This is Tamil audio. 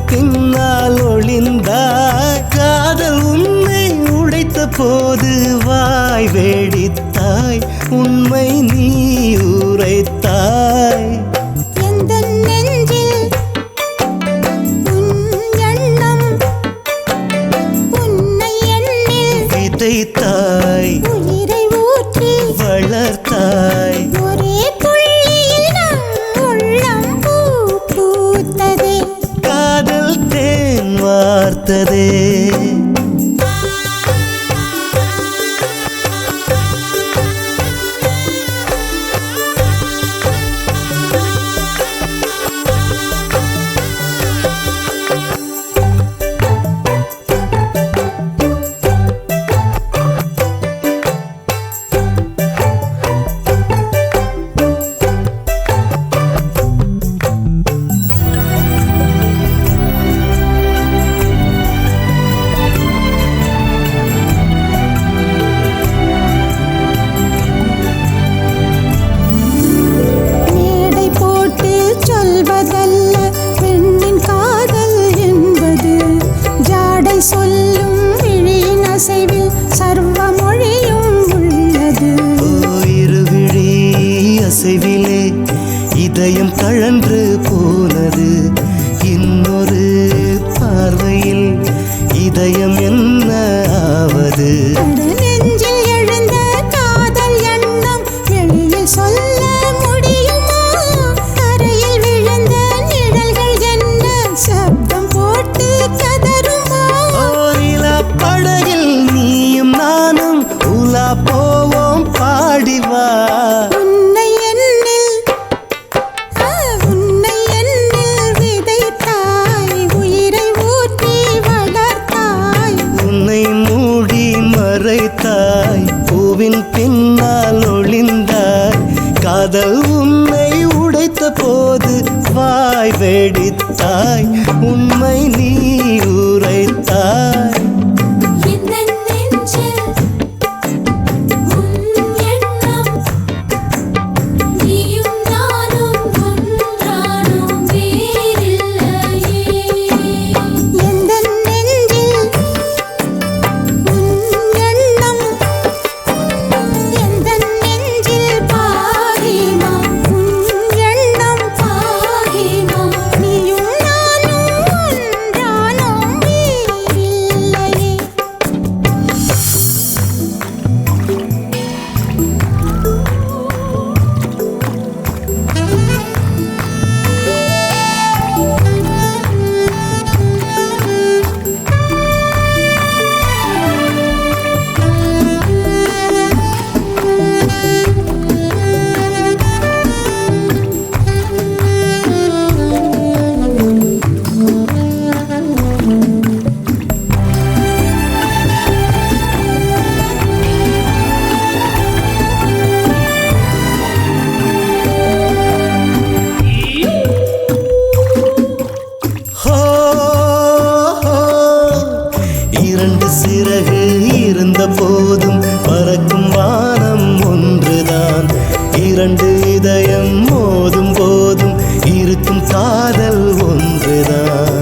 பின்னால் ஒளிந்தாய். காதல் உன்னை உடைத்த போது வாய் வேடித்தாய், உண்மை நீ உரைத்தாய். விதைத்தாய், உயிரை ஊற்றி வளர்த்தாய். ஒரே புள்ளியில் நம் உள்ளம் பூ பூத்ததே. காதல் தேன் வார்த்ததே. சொல்லும் விழியின் அசைவில் சர்வ மொழியும் உள்ளது. இருவிழி அசைவிலே இதயம் தழன்று போனது. இன்னொரு பார்வையில் இதயம் என்ன ஆவது? நெஞ்சில் எழுந்த காதல் எண்ணம் வெளியில் சொல்ல முடியுமா? கரையில் விழுந்த நிழல்கள் என்ன சப்தம் போட்டு கதறுமா? படகில் நீயும் நானும் உலா போவோம், பாடிவா. உன்னை என்னில் விதைத்தாய், உயிரை ஊற்றி வளர்த்தாய். உன்னை மூடி மறைத்தாய், பூவின் பின்னால் ஒளிந்தாய். காதல் உன்னை உடைத்த போது வாய் வேடித்தாய், உண்மை நீ உரைத்தாய். இரண்டு சிறகு இருந்த போதும் பறக்கும் வானம் ஒன்றுதான். இரண்டு இதயம் மோதும் போதும் இருக்கும் காதல் ஒன்றுதான்.